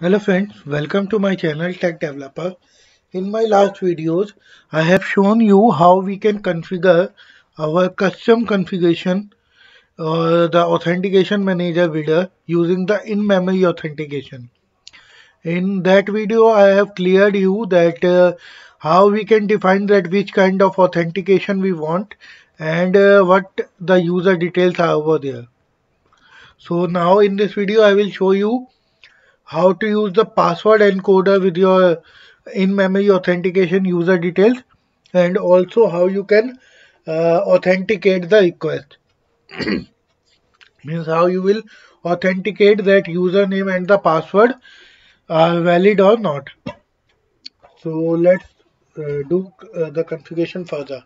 Hello friends, welcome to my channel Tech Developer. In my last videos, I have shown you how we can configure our custom configuration or the authentication manager builder using the in-memory authentication. In that video, I have cleared you that how we can define that which kind of authentication we want and what the user details are over there. So now in this video, I will show you how to use the password encoder with your in-memory authentication user details, and also how you can authenticate the request. Means how you will authenticate that username and the password are valid or not. So let's do the configuration further.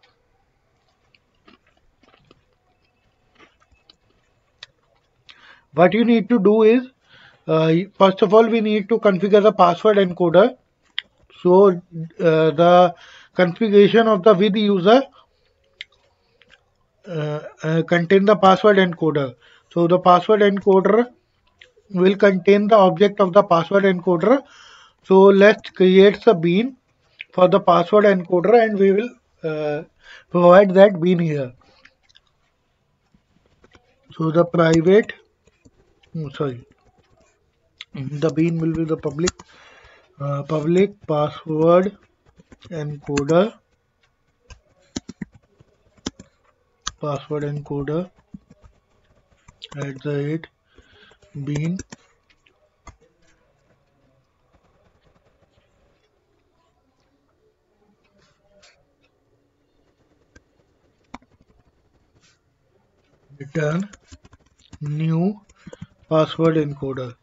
What you need to do is, first of all, we need to configure the password encoder. So the configuration of the with user contain the password encoder. So the password encoder will contain the object of the password encoder. So let's create the bean for the password encoder and we will provide that bean here. So the private, sorry, the bean will be the public password encoder, at the rate bean return new password encoder.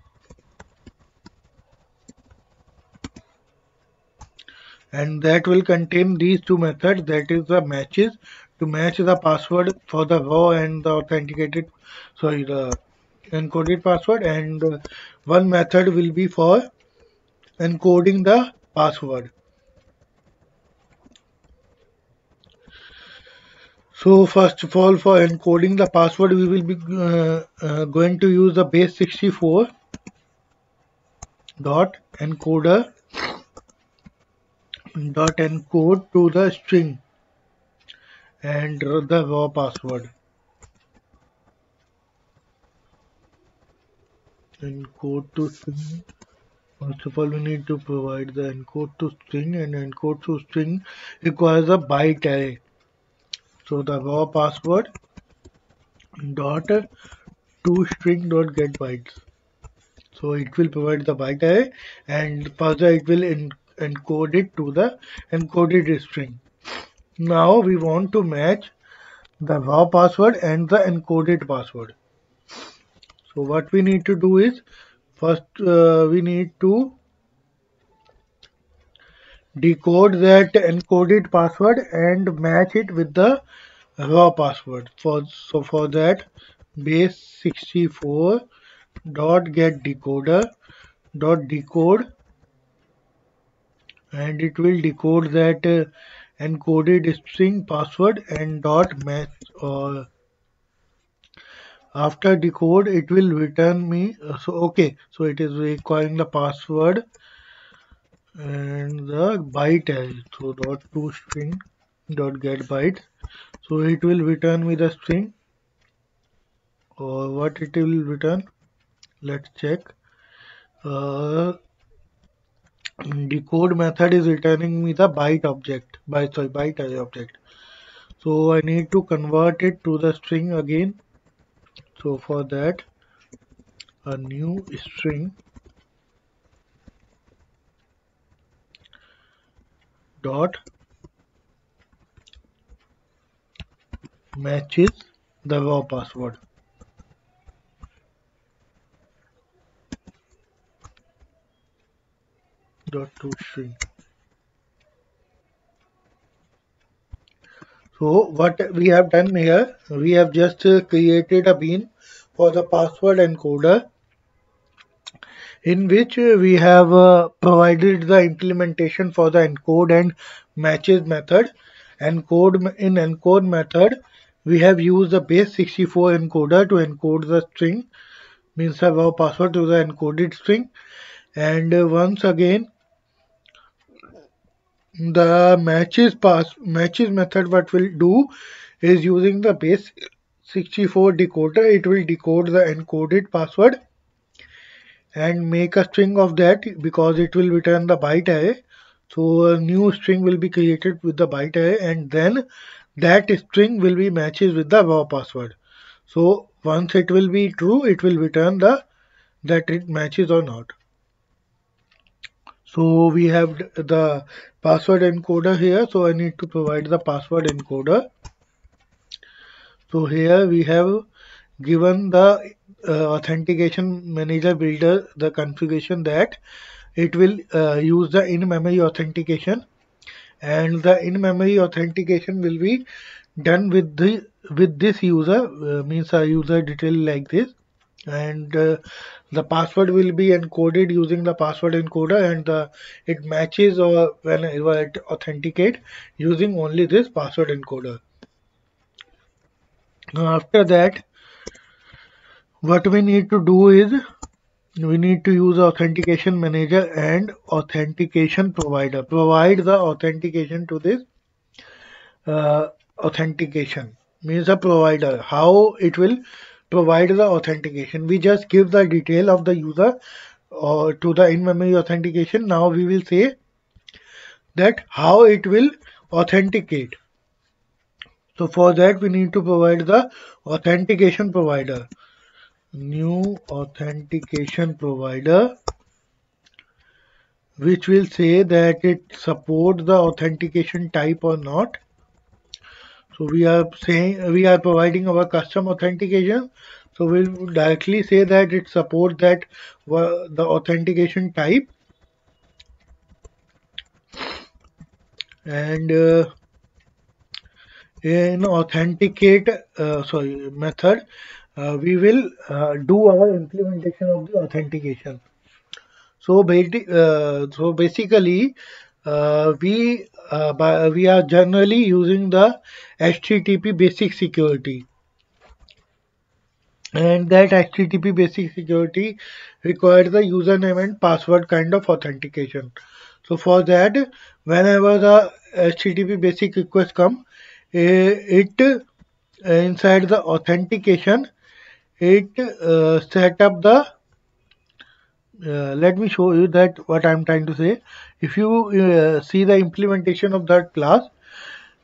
And that will contain these two methods, that is the matches to match the password for the raw and the authenticated, sorry, the encoded password, and one method will be for encoding the password. So first of all, for encoding the password we will be going to use the base64 dot encoder dot encode to the string and the raw password. Encode to string. First of all, we need to provide the encode to string, and encode to string requires a byte array. So the raw password dot to string dot get bytes. So it will provide the byte array, and further it will encode it to the encoded string. Now we want to match the raw password and the encoded password. So what we need to do is, first we need to decode that encoded password and match it with the raw password. For that, base64 dot get decoder dot decode, and it will decode that encoded string password and dot match. Or after decode, it will return me. So it is requiring the password and the byte array. So dot to string dot get byte. So it will return me the string, or what it will return. Let's check. Uh, Decode method is returning me the byte object, byte array object. So I need to convert it to the string again. So for that, a new string dot matches the raw password dot to string. So what we have done here, we have just created a bean for the password encoder, in which we have provided the implementation for the encode and matches method. Encode method, we have used the base64 encoder to encode the string, means the raw password to the encoded string, And once again, the matches method what will do is using the base 64 decoder, it will decode the encoded password and make a string of that, because it will return the byte array. So a new string will be created with the byte array, and then that string will be matches with the raw password. So once it will be true, it will return that it matches or not. So we have the password encoder here. So I need to provide the password encoder. So here we have given the authentication manager builder the configuration that it will use the in-memory authentication, and the in-memory authentication will be done with this user, means a user detail like this, and the password will be encoded using the password encoder, and it matches or whenever it authenticate using only this password encoder. Now after that, what we need to do is we need to use authentication manager and authentication provider. Provide the authentication to this authentication, means a provider. How it will provide the authentication? We just give the detail of the user to the in-memory authentication. Now we will say that how it will authenticate. So for that we need to provide the authentication provider. New authentication provider, which will say that it supports the authentication type or not. So we are saying we are providing our custom authentication. So we'll directly say that it supports that the authentication type, and in authenticate method, we will do our implementation of the authentication. So basically, we are generally using the HTTP basic security, and that HTTP basic security requires the username and password kind of authentication. So for that, whenever the HTTP basic request come, it inside the authentication, it set up the let me show you that what I'm trying to say. If you see the implementation of that class,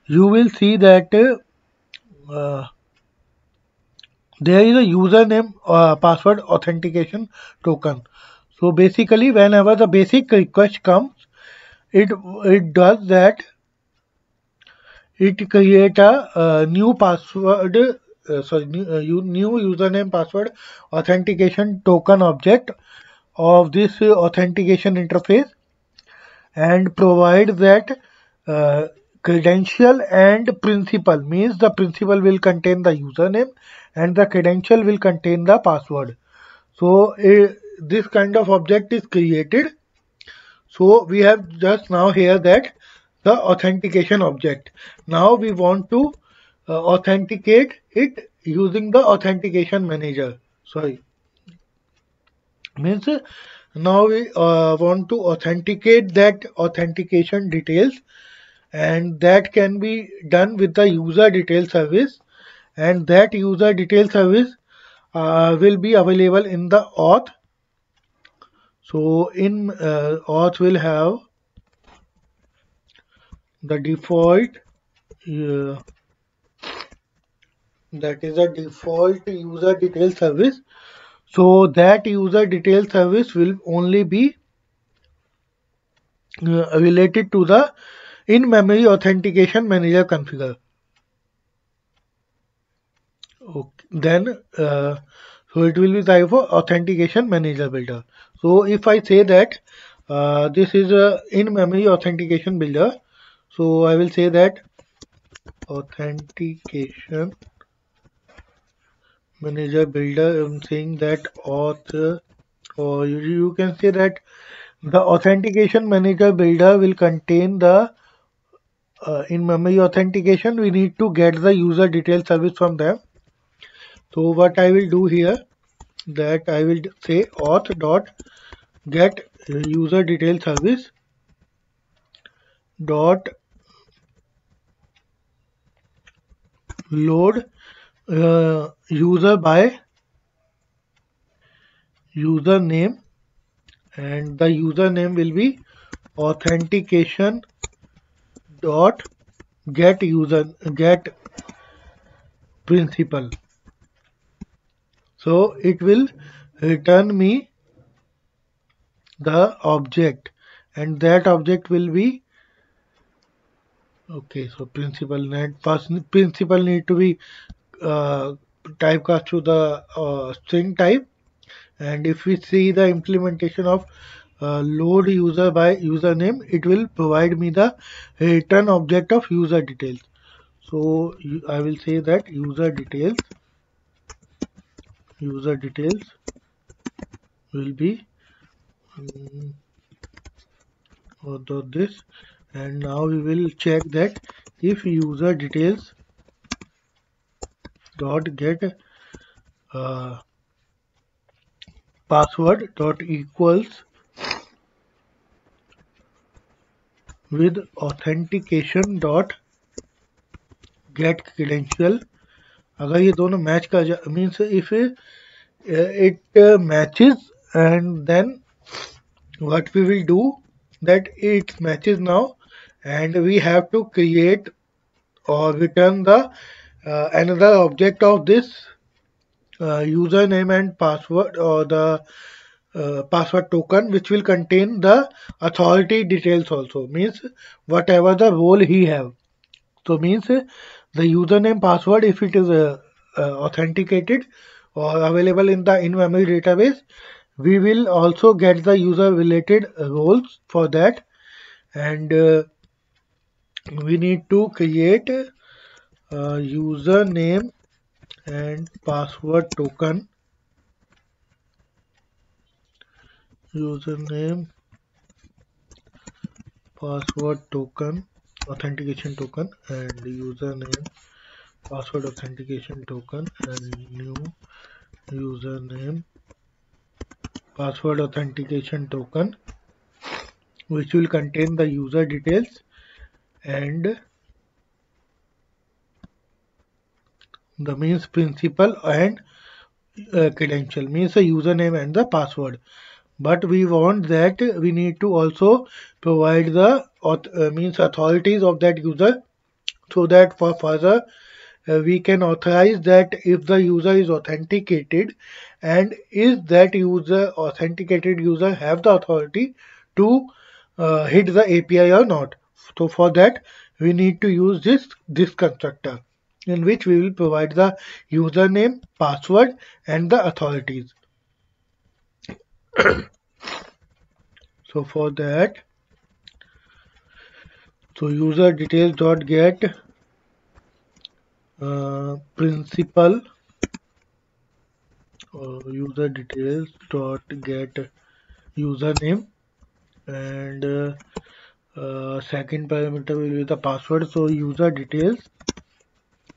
you will see that there is a username password authentication token. So basically, whenever the basic request comes, it does that. It create a new password, new username password authentication token object of this authentication interface, and provide that uh, credential and principal, means the principal will contain the username and the credential will contain the password. So this kind of object is created. So we have just now here that the authentication object. Now we want to authenticate it using the authentication manager. Sorry, means now we want to authenticate that authentication details, and that can be done with the user detail service, and that user detail service will be available in the auth. So in auth will have the default that is a default user detail service. So that user detail service will only be related to the in-memory authentication manager configure. Okay. Then so it will be type for authentication manager builder. So if I say that this is a in-memory authentication builder, so I will say that authentication manager builder. I'm saying that auth, or you can say that the authentication manager builder will contain the in-memory authentication. We need to get the user detail service from them. So what I will do here, that I will say auth dot get user detail service dot load user by username, and the username will be authentication dot get principal. So it will return me the object, and that object will be okay. So principal need to be uh, typecast to the string type. And if we see the implementation of load user by username, it will provide me the return object of user details. So I will say that user details will be this, and now we will check that if user details dot get password dot equals with authentication dot get credential, अगर ये दोनों match कर means if it matches, and then what we will do that it matches now, and we have to create or return the another object of this username and password, or the password token, which will contain the authority details also, means whatever the role he have. So means the username password, if it is authenticated or available in the in-memory database, we will also get the user related roles for that. And we need to create username and password token, username password token, authentication token, and username password authentication token, and new username password authentication token, which will contain the user details and the means principal and credential, means the username and the password. But we want that we need to also provide the means authorities of that user, so that for further we can authorize that if the user is authenticated, and is that user authenticated user have the authority to hit the API or not. So for that we need to use this constructor, in which we will provide the username, password, and the authorities. So for that, so user details dot get principal, user details dot get username, and second parameter will be the password. So user details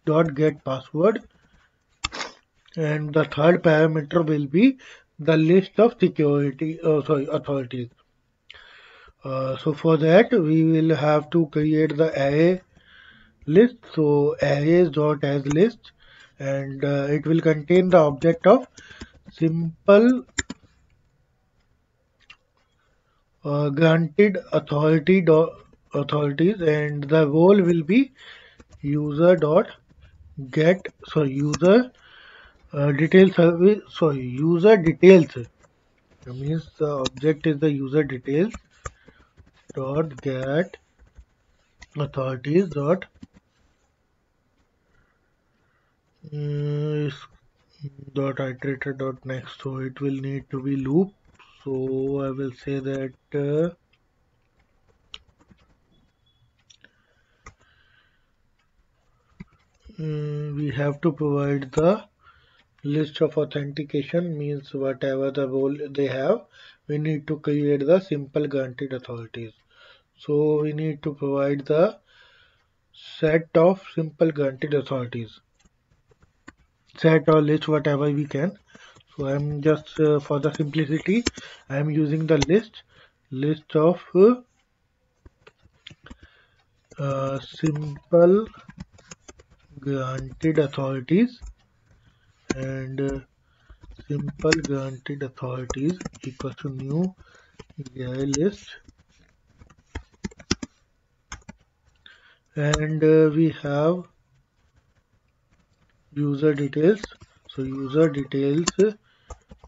dot get password, and the third parameter will be the list of authorities. So for that we will have to create the array list. So arrays dot as list, and it will contain the object of simple granted authorities, and the role will be user dot get user detail service user details. That means the object is the user details dot get authorities dot dot iterator dot next. So it will need to be loop. So I will say that we have to provide the list of authentication, means whatever the role they have, we need to create the simple granted authorities. So we need to provide the set of simple granted authorities, set or list, whatever we can. So I'm just for the simplicity I'm using the list of simple granted authorities, and simple granted authorities equals to new array list, and we have user details. So user details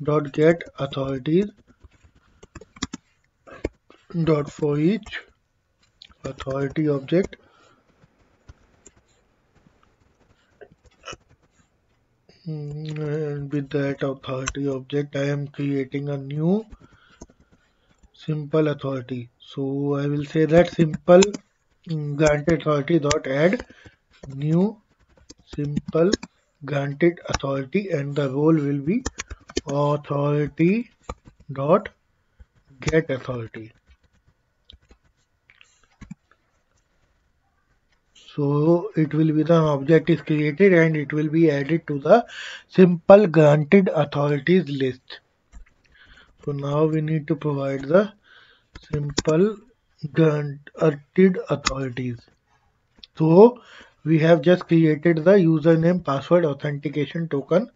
dot get authorities dot for each authority object, and with that authority object I am creating a new simple authority. So I will say that simple granted authority dot add new simple granted authority, and the role will be authority dot get authority. So it will be the object is created and it will be added to the simple granted authorities list. So now we need to provide the simple granted authorities. So we have just created the username password authentication token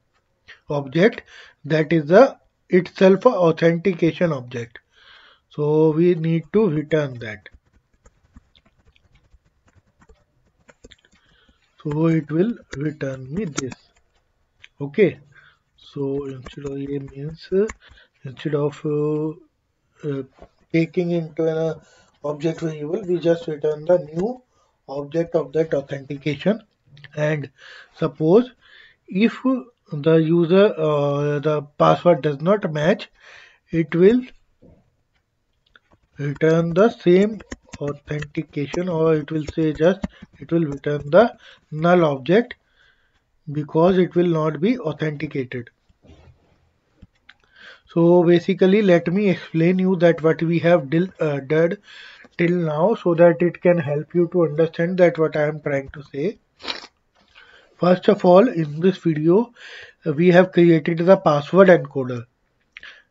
object, that is the itself a authentication object. So we need to return that. So it will return me this. Okay. So instead of a means instead of uh, taking into an object variable, we just return the new object of that authentication. And suppose if the user the password does not match, it will return the same authentication, or it will say just it will return the null object because it will not be authenticated. So basically let me explain you that what we have done till now, so that it can help you to understand that what I am trying to say. First of all, in this video we have created the password encoder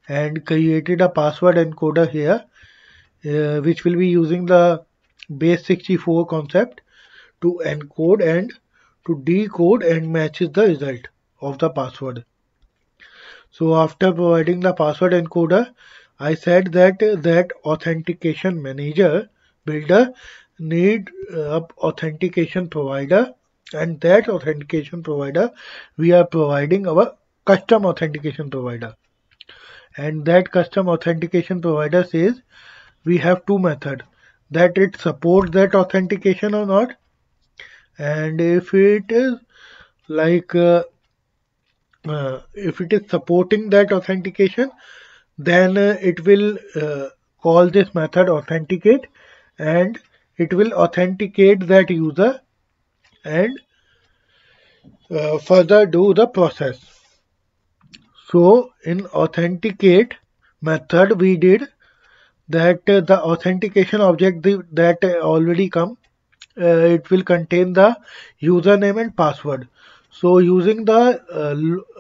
and created a password encoder here, which will be using the base64 concept to encode and to decode and matches the result of the password. So after providing the password encoder, I said that that authentication manager builder need authentication provider, and that authentication provider we are providing our custom authentication provider, and that custom authentication provider says we have two methods, that it supports that authentication or not, and if it is like if it is supporting that authentication, then it will call this method authenticate, and it will authenticate that user and further do the process. So in authenticate method we did that the authentication object that already come, it will contain the username and password. So using the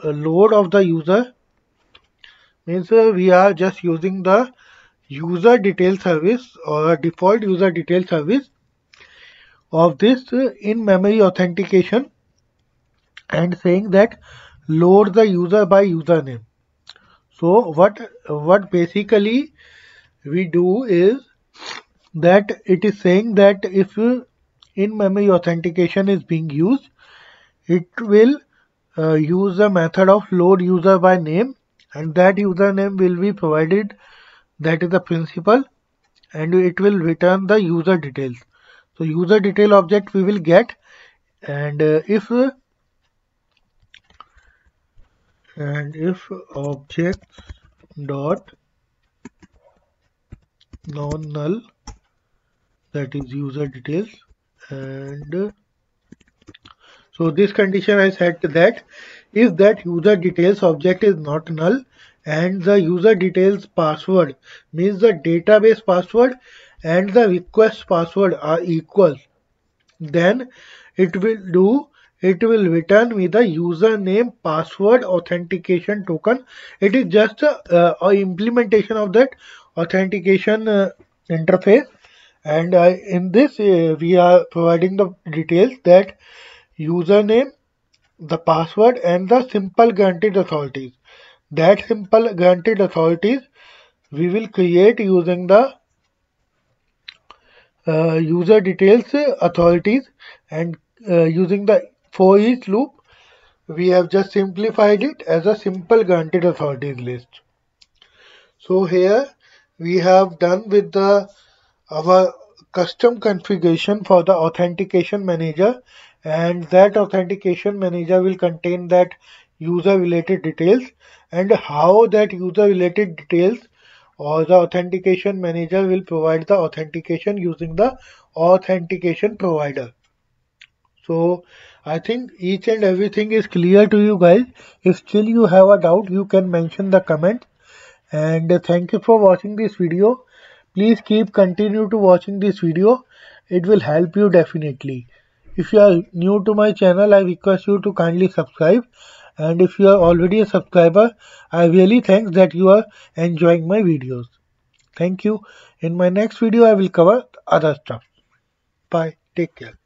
load of the user means we are just using the user detail service or default user detail service of this in-memory authentication, and saying that load the user by username. So what basically we do is that it is saying that if in-memory authentication is being used, it will use the method of load user by name, and that username will be provided, that is the principal, and it will return the user details. So user detail object we will get, and if object dot non null, that is user details, and so this condition I said that if that user details object is not null and the user details password means the database password and the request password are equal, then it will do it will return me the username password authentication token. It is just a implementation of that authentication interface, and in this we are providing the details that username, the password, and the simple granted authorities. That simple granted authorities we will create using the user details authorities, and using the for each loop we have just simplified it as a simple granted authorities list. So here we have done with the our custom configuration for the authentication manager, and that authentication manager will contain that user related details, and how that user related details or the authentication manager will provide the authentication using the authentication provider. So I think each and everything is clear to you guys. If still you have a doubt, you can mention the comment. And thank you for watching this video. Please keep continue to watching this video. It will help you definitely. If you are new to my channel, I request you to kindly subscribe. And if you are already a subscriber, I really thank that you are enjoying my videos. Thank you. In my next video, I will cover other stuff. Bye. Take care.